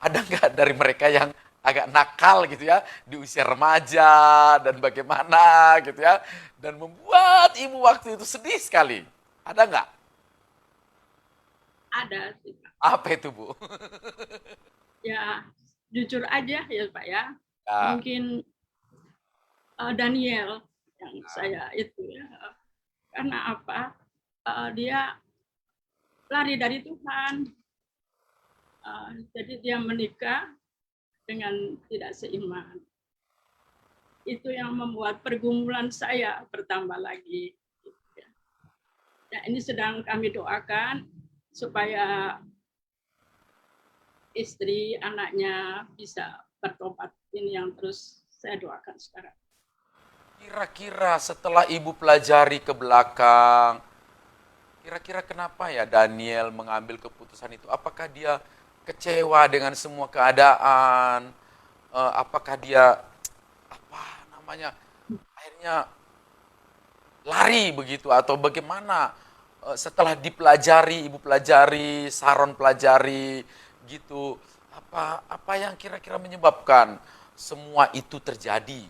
Speaker 1: ada nggak dari mereka yang agak nakal gitu ya di usia remaja dan bagaimana gitu ya, dan membuat Ibu waktu itu sedih sekali, ada nggak?
Speaker 2: Ada sih Pak.
Speaker 1: Apa itu Bu?
Speaker 2: Ya jujur aja ya Pak ya.
Speaker 1: Ya,
Speaker 2: Mungkin Daniel yang saya itu ya. Karena apa? Dia lari dari Tuhan. Jadi dia menikah dengan tidak seiman. Itu yang membuat pergumulan saya bertambah lagi. Ya, ini sedang kami doakan supaya istri, anaknya bisa bertobat. Ini yang terus saya doakan sekarang.
Speaker 1: Kira-kira setelah ibu pelajari ke belakang, kira-kira kenapa ya Daniel mengambil keputusan itu? Apakah dia kecewa dengan semua keadaan? Apakah dia apa namanya akhirnya lari begitu atau bagaimana? Setelah dipelajari, ibu pelajari, Saron pelajari gitu, apa yang kira-kira menyebabkan semua itu terjadi?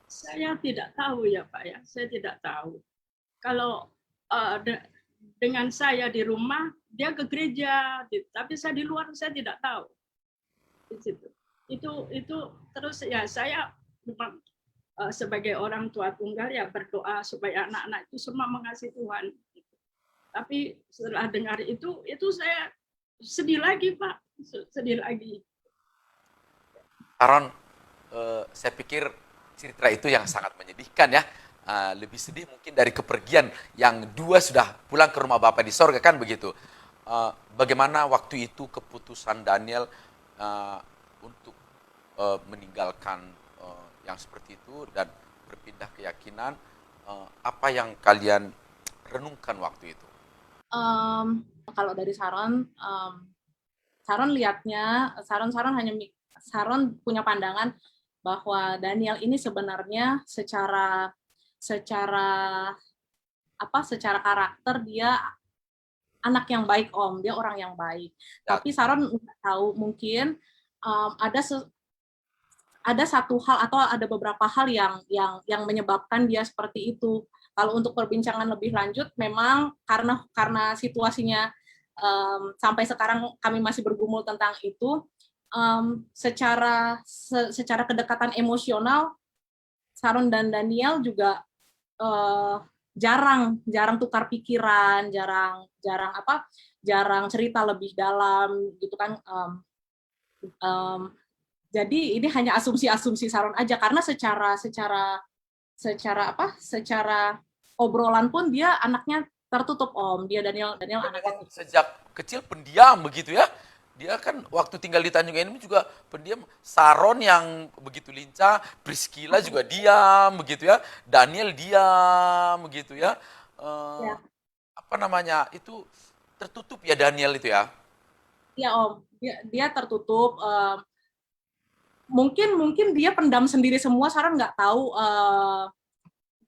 Speaker 2: Saya tidak tahu ya Pak ya, saya tidak tahu. Kalau dengan saya di rumah, dia ke gereja, tapi saya di luar saya tidak tahu. Di situ. Itu terus ya saya memang sebagai orang tua tunggal ya berdoa supaya anak-anak itu semua mengasihi Tuhan. Tapi setelah dengar itu saya sedih lagi Pak, sedih lagi.
Speaker 1: Saron, saya pikir cerita itu yang sangat menyedihkan ya. Lebih sedih mungkin dari kepergian yang dua sudah pulang ke rumah Bapak di sorga kan begitu. Bagaimana waktu itu keputusan Daniel untuk meninggalkan yang seperti itu dan berpindah keyakinan, apa yang kalian renungkan waktu itu?
Speaker 3: Kalau dari Saron, Saron lihatnya, Saron punya pandangan bahwa Daniel ini sebenarnya secara karakter dia anak yang baik Om, dia orang yang baik.
Speaker 1: Ya,
Speaker 3: Tapi Saron nggak tahu mungkin ada satu hal atau ada beberapa hal yang menyebabkan dia seperti itu. Kalau untuk perbincangan lebih lanjut, memang karena situasinya sampai sekarang kami masih bergumul tentang itu. Secara kedekatan emosional, Saron dan Daniel juga jarang tukar pikiran, jarang cerita lebih dalam gitu kan. Jadi ini hanya asumsi Saron aja karena secara obrolan pun dia anaknya tertutup Om. Dia Daniel anaknya
Speaker 1: memang sejak kecil pendiam begitu ya. Dia kan waktu tinggal di Tanjung Enim juga pendiam. Saron yang begitu lincah, Priscilla juga diam begitu ya. Daniel diam begitu ya. Eh,
Speaker 3: ya.
Speaker 1: apa namanya? Itu tertutup ya Daniel itu ya.
Speaker 3: Iya Om, dia tertutup. Mungkin dia pendam sendiri semua. Saron nggak tahu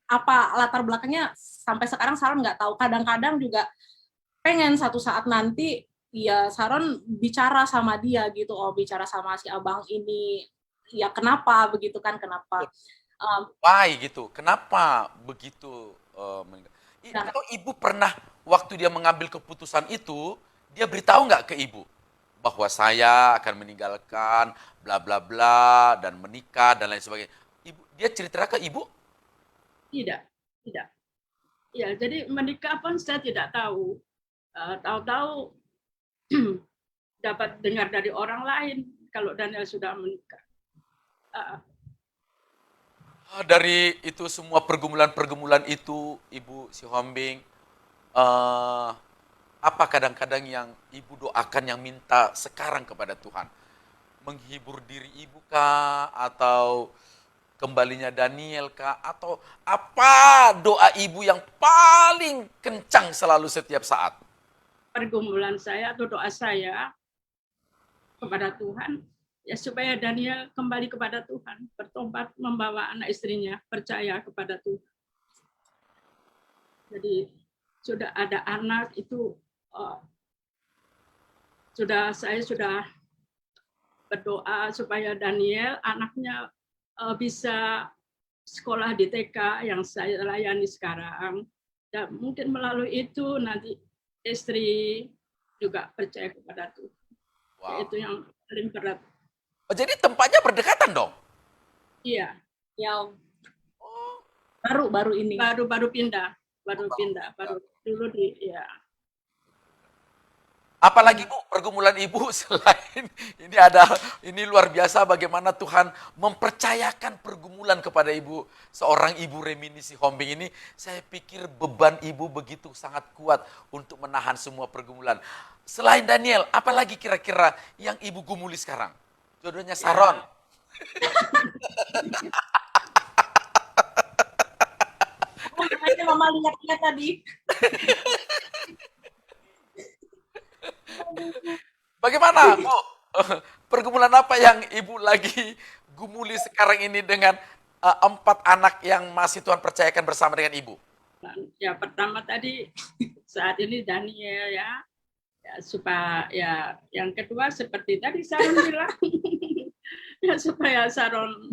Speaker 3: apa latar belakangnya sampai sekarang. Saron nggak tahu. Kadang-kadang juga pengen satu saat nanti ya Saron bicara sama dia gitu, bicara sama si abang ini, ya kenapa begitu kan, kenapa.
Speaker 1: Why gitu? Kenapa begitu?
Speaker 3: Nah,
Speaker 1: Atau ibu pernah waktu dia mengambil keputusan itu, dia beritahu nggak ke ibu bahwa saya akan meninggalkan bla bla bla dan menikah dan lain sebagainya. Ibu, dia cerita ke ibu?
Speaker 2: Tidak, tidak. Ya, jadi menikah pun saya tidak tahu. Tahu-tahu dapat dengar dari orang lain kalau Daniel sudah menikah.
Speaker 1: Dari itu semua pergumulan-pergumulan itu, Ibu si Hombing, apa kadang-kadang yang Ibu doakan yang minta sekarang kepada Tuhan? Menghibur diri Ibu kah? Atau kembalinya Daniel kah? Atau apa doa Ibu yang paling kencang selalu setiap saat?
Speaker 2: Pergumulan saya atau doa saya kepada Tuhan, ya supaya Daniel kembali kepada Tuhan, bertobat, membawa anak istrinya, percaya kepada Tuhan. Jadi sudah ada anak itu, saya sudah berdoa supaya Daniel anaknya bisa sekolah di TK yang saya layani sekarang. Dan mungkin melalui itu nanti istri juga percaya kepada Tuhan.
Speaker 1: Wow.
Speaker 2: Itu yang paling berat.
Speaker 1: Oh, jadi tempatnya berdekatan dong?
Speaker 2: Iya,
Speaker 3: Ya, Om.
Speaker 1: Oh,
Speaker 3: Baru ini.
Speaker 2: Baru pindah, baru dulu ya.
Speaker 1: apalagi Bu, pergumulan Ibu selain ini luar biasa bagaimana Tuhan mempercayakan pergumulan kepada Ibu, seorang Ibu Reminisi Hombing ini, saya pikir beban Ibu begitu sangat kuat untuk menahan semua pergumulan. Selain Daniel, apalagi kira-kira yang Ibu gumuli sekarang? Jodohnya Saron.
Speaker 3: Oh, makanya Mama lihat-lihat tadi.
Speaker 1: Bagaimana Bu? Pergumulan apa yang Ibu lagi gumuli sekarang ini dengan 4 anak yang masih Tuhan percayakan bersama dengan Ibu?
Speaker 2: Ya pertama tadi saat ini Daniel ya, supaya ya yang kedua seperti tadi Saron bilang ya supaya Saron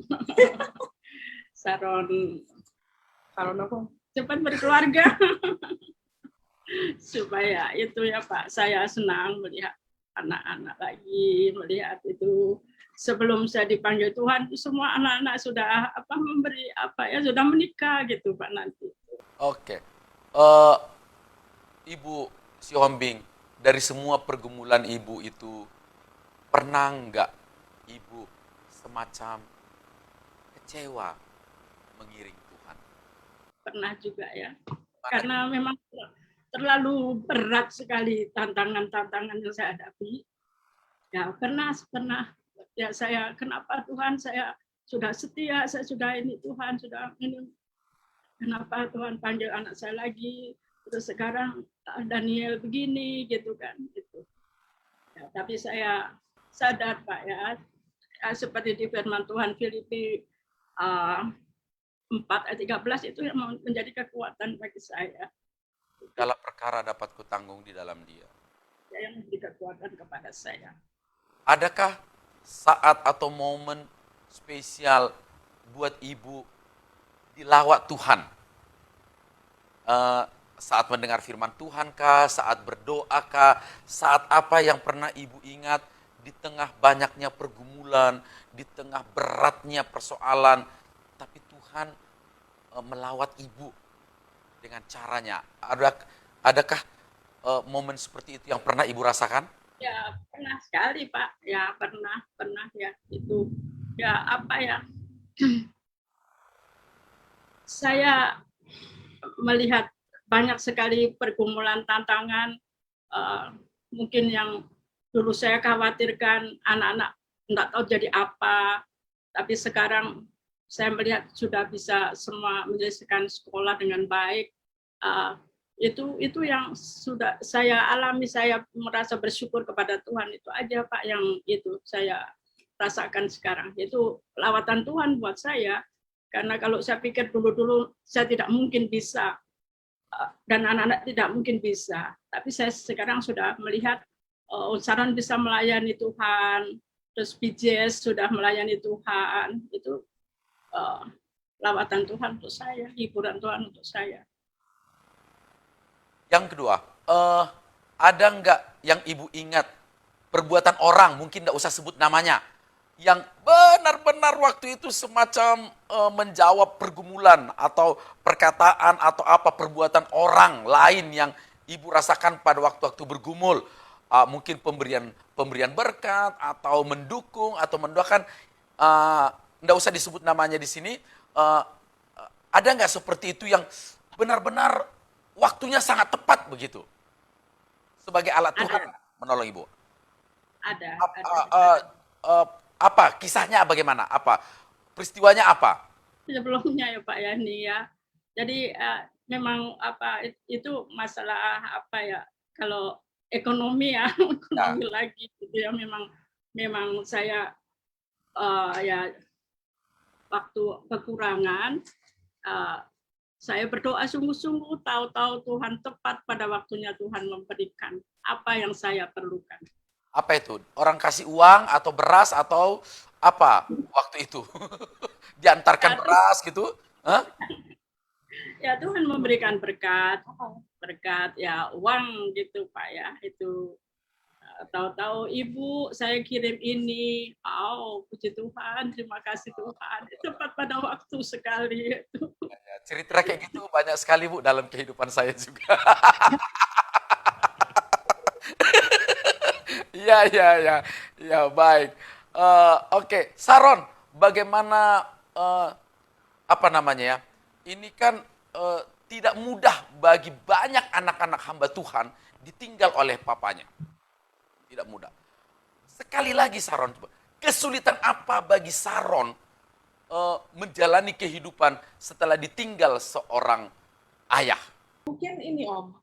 Speaker 3: Apa?
Speaker 2: cepat berkeluarga supaya itu ya Pak, saya senang melihat anak-anak lagi, melihat itu sebelum saya dipanggil Tuhan semua anak-anak sudah memberi sudah menikah gitu Pak nanti.
Speaker 1: Oke. Ibu Siombing, dari semua pergumulan Ibu itu, pernah nggak Ibu semacam kecewa mengiring Tuhan?
Speaker 2: Pernah juga ya, karena memang terlalu berat sekali tantangan-tantangan yang saya hadapi. Ya pernah ya saya, kenapa Tuhan saya sudah setia, saya sudah ini Tuhan, sudah ini, kenapa Tuhan panggil anak saya lagi, terus sekarang Daniel begini gitu kan gitu. Ya, tapi saya sadar Pak ya, seperti di firman Tuhan Filipi 4 ayat 13 itu yang menjadi kekuatan bagi saya.
Speaker 1: Segala perkara dapat kutanggung di dalam Dia.
Speaker 2: Yang memberi kekuatan kepada saya.
Speaker 1: Adakah saat atau momen spesial buat Ibu dilawat Tuhan? Saat mendengar firman Tuhan kah? Saat berdoa kah? Saat apa yang pernah Ibu ingat di tengah banyaknya pergumulan, di tengah beratnya persoalan, tapi Tuhan melawat Ibu dengan caranya? Adakah momen seperti itu yang pernah Ibu rasakan?
Speaker 2: Ya pernah sekali Pak, ya pernah ya itu ya saya melihat banyak sekali pergumulan tantangan, mungkin yang dulu saya khawatirkan anak-anak nggak tahu jadi apa, tapi sekarang saya melihat sudah bisa semua menyelesaikan sekolah dengan baik. Itu yang sudah saya alami, saya merasa bersyukur kepada Tuhan, itu aja Pak yang itu saya rasakan sekarang, itu lawatan Tuhan buat saya, karena kalau saya pikir dulu saya tidak mungkin bisa dan anak-anak tidak mungkin bisa, tapi saya sekarang sudah melihat Saron bisa melayani Tuhan, terus BJS sudah melayani Tuhan, itu lawatan Tuhan untuk saya, hiburan Tuhan untuk saya.
Speaker 1: Yang kedua, ada nggak yang Ibu ingat perbuatan orang, mungkin nggak usah sebut namanya, yang benar-benar waktu itu semacam menjawab pergumulan atau perkataan atau apa perbuatan orang lain yang Ibu rasakan pada waktu-waktu bergumul, mungkin pemberian berkat atau mendukung atau mendoakan, nggak usah disebut namanya di sini. Ada nggak seperti itu yang benar-benar waktunya sangat tepat begitu sebagai alat Tuhan menolong Ibu?
Speaker 2: Ada.
Speaker 1: Apa kisahnya, bagaimana, apa peristiwanya, apa
Speaker 2: sebelumnya ya Pak Yani ya. Jadi memang itu masalah kalau ekonomi ya, ekonomi lagi gitu ya, memang saya ya waktu kekurangan, saya berdoa sungguh-sungguh, tahu-tahu Tuhan tepat pada waktunya Tuhan memberikan apa yang saya perlukan.
Speaker 1: Apa itu? Orang kasih uang atau beras atau apa waktu itu? Diantarkan beras gitu? Hah?
Speaker 2: Ya Tuhan memberikan berkat ya uang gitu Pak ya, itu Tahu-tahu ibu saya kirim ini, oh puji Tuhan, terima kasih Tuhan, tepat pada waktu sekali itu.
Speaker 1: Ya, cerita kayak gitu banyak sekali Bu dalam kehidupan saya juga. Iya, iya, iya. Ya, baik. Oke, Saron, bagaimana apa namanya ya? Ini kan tidak mudah bagi banyak anak-anak hamba Tuhan ditinggal oleh papanya. Tidak mudah. Sekali lagi Saron, coba. Kesulitan apa bagi Saron menjalani kehidupan setelah ditinggal seorang ayah?
Speaker 3: Mungkin ini Om,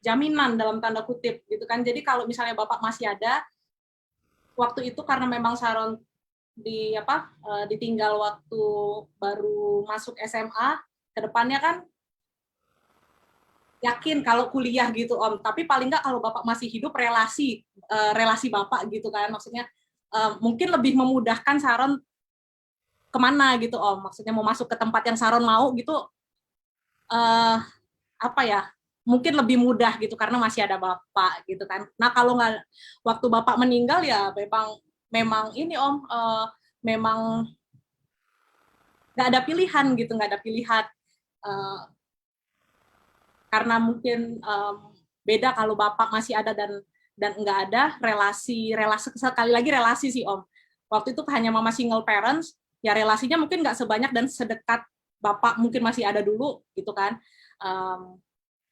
Speaker 3: jaminan dalam tanda kutip gitu kan. Jadi kalau misalnya Bapak masih ada, waktu itu karena memang Saron ditinggal waktu baru masuk SMA, kedepannya kan yakin kalau kuliah gitu Om. Tapi paling nggak kalau Bapak masih hidup relasi Bapak gitu kan. Maksudnya mungkin lebih memudahkan Saron kemana gitu Om. Maksudnya mau masuk ke tempat yang Saron mau gitu, mungkin lebih mudah gitu karena masih ada Bapak gitu kan. Nah kalau nggak waktu Bapak meninggal ya memang ini Om, memang nggak ada pilihan gitu, nggak ada pilihan. Karena mungkin beda kalau Bapak masih ada dan nggak ada relasi sekali lagi relasi sih Om. Waktu itu hanya mama single parents, ya relasinya mungkin nggak sebanyak dan sedekat Bapak mungkin masih ada dulu gitu kan.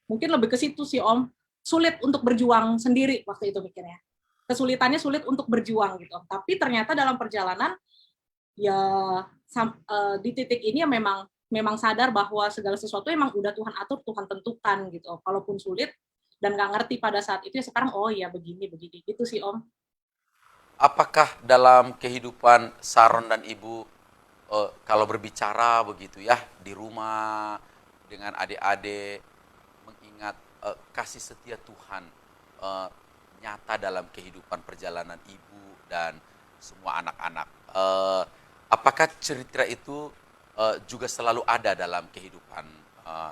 Speaker 3: Mungkin lebih ke situ sih Om, sulit untuk berjuang sendiri waktu itu mikirnya. Kesulitannya sulit untuk berjuang gitu Om. Tapi ternyata dalam perjalanan ya di titik ini ya memang sadar bahwa segala sesuatu emang udah Tuhan atur, Tuhan tentukan gitu Om. Kalaupun sulit dan nggak ngerti pada saat itu ya sekarang oh ya begini gitu sih Om.
Speaker 1: Apakah dalam kehidupan Saron dan Ibu kalau berbicara begitu ya di rumah dengan adik-adik mengingat kasih setia Tuhan nyata dalam kehidupan perjalanan Ibu dan semua anak-anak. Apakah cerita itu juga selalu ada dalam kehidupan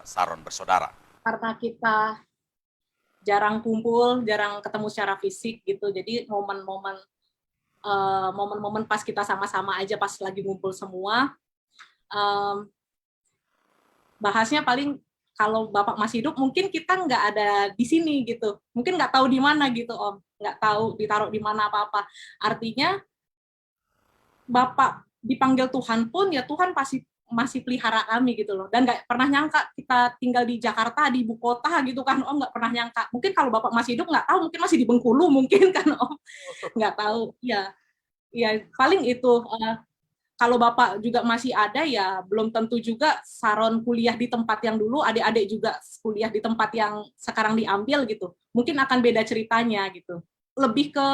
Speaker 1: Saron bersaudara?
Speaker 3: Karena kita jarang kumpul, jarang ketemu secara fisik gitu, jadi momen-momen pas kita sama-sama aja pas lagi ngumpul semua, bahasnya paling kalau Bapak masih hidup mungkin kita nggak ada di sini gitu, mungkin nggak tahu di mana gitu Om, nggak tahu ditaruh di mana apa-apa. Artinya Bapak dipanggil Tuhan pun ya Tuhan pasti masih pelihara kami gitu loh, dan nggak pernah nyangka kita tinggal di Jakarta, di ibu kota gitu kan Om, nggak pernah nyangka. Mungkin kalau Bapak masih hidup nggak tahu, mungkin masih di Bengkulu mungkin kan Om, nggak tahu ya. Ya paling itu, kalau Bapak juga masih ada ya belum tentu juga Saron kuliah di tempat yang dulu, adik-adik juga kuliah di tempat yang sekarang diambil gitu. Mungkin akan beda ceritanya gitu. Lebih ke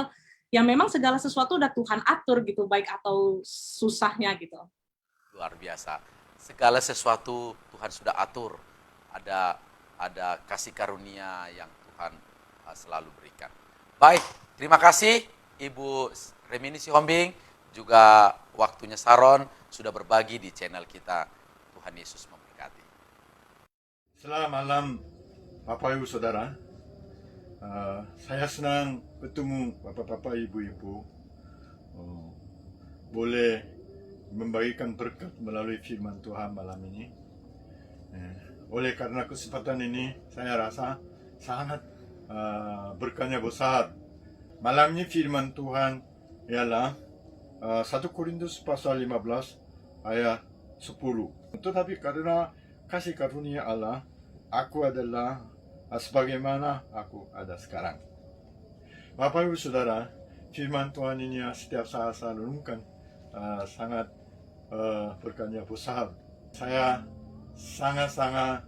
Speaker 3: ya memang segala sesuatu udah Tuhan atur gitu, baik atau susahnya gitu.
Speaker 1: Luar biasa. Segala sesuatu Tuhan sudah atur. Ada kasih karunia yang Tuhan selalu berikan. Baik, terima kasih Ibu Remini Sihombing, juga waktunya Saron sudah berbagi di channel kita. Tuhan Yesus memberkati.
Speaker 4: Selamat malam Bapak Ibu Saudara. Saya senang bertemu Bapak-bapak Ibu-ibu. Boleh membagikan berkat melalui firman Tuhan malam ini. Oleh karena kesempatan ini saya rasa sangat berkahnya besar. Malam ini firman Tuhan ialah 1 Korintus pasal 15 ayat 10. Tetapi karena kasih karunia Allah, aku adalah sebagaimana aku ada sekarang. Bapak Ibu Saudara, firman Tuhan ini setiap saat saya renungkan sangat berkahnya besar. Saya sangat-sangat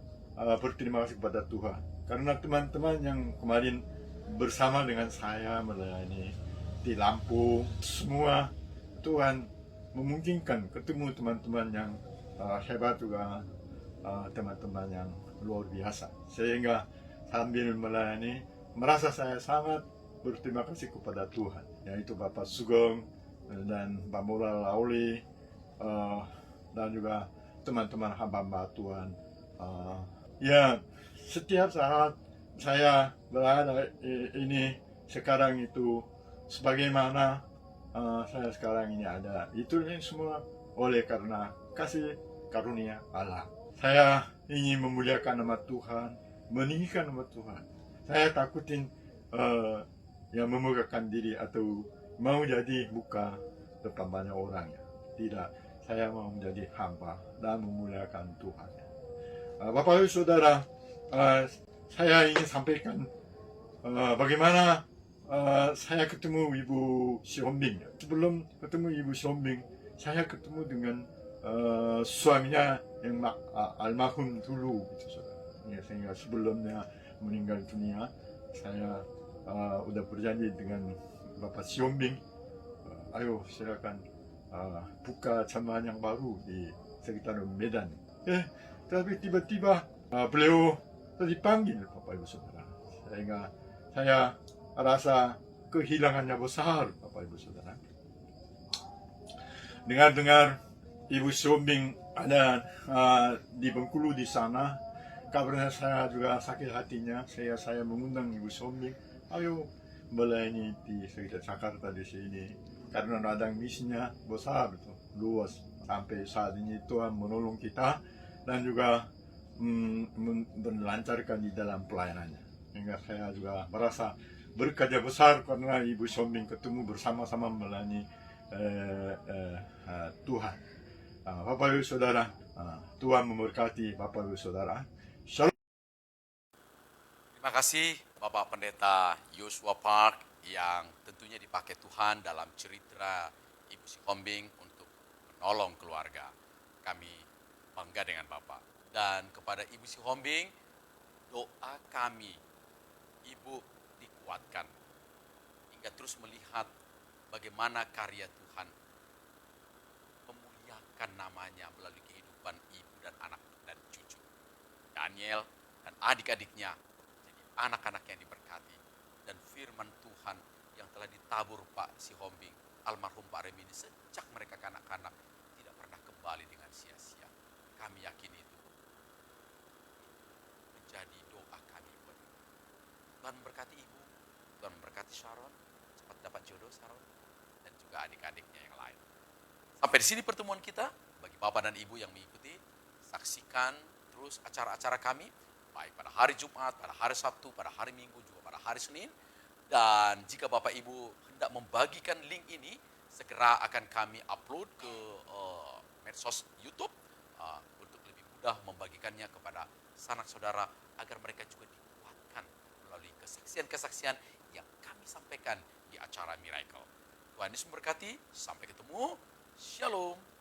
Speaker 4: berterima kasih kepada Tuhan karena teman-teman yang kemarin bersama dengan saya melayani di Lampung, semua Tuhan memungkinkan ketemu teman-teman yang hebat juga, teman-teman yang luar biasa, sehingga sambil melayani merasa saya sangat berterima kasih kepada Tuhan, yaitu Bapak Sugeng dan Mbak Mura Lauli, dan juga teman-teman hamba Tuhan. Ya, setiap saat saya berada ini sekarang itu sebagaimana saya sekarang ini ada, itu semua oleh karena kasih karunia Allah. Saya ingin memuliakan nama Tuhan, meninggikan nama Tuhan. Saya takutin yang memegakan diri atau mau jadi muka depan banyak orang ya. Tidak, saya mau menjadi hamba dan memuliakan Tuhan. Bapak Ibu Saudara, saya ingin sampaikan bagaimana saya ketemu Ibu Sionbing. Sebelum ketemu Ibu Sionbing, saya ketemu dengan suaminya yang almarhum dulu, gitu, saudara. Ya, sehingga sebelumnya meninggal dunia, saya udah berjanji dengan Bapak Sionbing, ayo silakan buka jamaah yang baru di sekitar Medan. Tapi tiba-tiba beliau dipanggil, Bapak Ibu Saudara, sehingga saya rasa kehilangannya besar, Bapak Ibu Saudara. Dengar-dengar Ibu Sionbing ada di Bengkulu di sana, kabarnya saya juga sakit hatinya. Saya mengundang Ibu Sionbing, ayo melayani di sekitar Jakarta di sini, karena ladang misinya besar, luas. Sampai saat ini Tuhan menolong kita dan juga melancarkan di dalam pelayanannya. Sehingga saya juga merasa berkat besar karena Ibu Sionbing ketemu bersama-sama melayani Tuhan. Bapak Ibu Saudara, Tuhan memberkati Bapak Ibu Saudara. Shalom.
Speaker 1: Terima kasih Bapak Pendeta Joshua Park yang tentunya dipakai Tuhan dalam cerita Ibu Sionbing untuk menolong keluarga. Kami bangga dengan Bapak. Dan kepada Ibu Sionbing, doa kami, Ibu dikuatkan hingga terus melihat bagaimana karya Tuhan memuliakan namanya melalui kehidupan ibu dan anak dan cucu. Daniel dan adik-adiknya jadi anak-anak yang diberkati. Dan firman Tuhan yang telah ditabur Pak Sionbing, almarhum Pak Remini sejak mereka kanak-kanak tidak pernah kembali dengan sia-sia. Kami yakin itu menjadi doa kami buat ibu. Tuhan memberkati ibu, Tuhan memberkati Sharon, cepat dapat jodoh Sharon, dan juga adik-adiknya yang lain. Sampai di sini pertemuan kita. Bagi Bapak dan Ibu yang mengikuti, saksikan terus acara-acara kami, baik pada hari Jumat, pada hari Sabtu, pada hari Minggu, juga pada hari Senin. Dan jika Bapak Ibu hendak membagikan link ini, segera akan kami upload ke medsos YouTube untuk lebih mudah membagikannya kepada sanak saudara agar mereka juga dikuatkan melalui kesaksian-kesaksian yang kami sampaikan di acara Miracle. Tuhan Yesus memberkati, sampai ketemu, Shalom.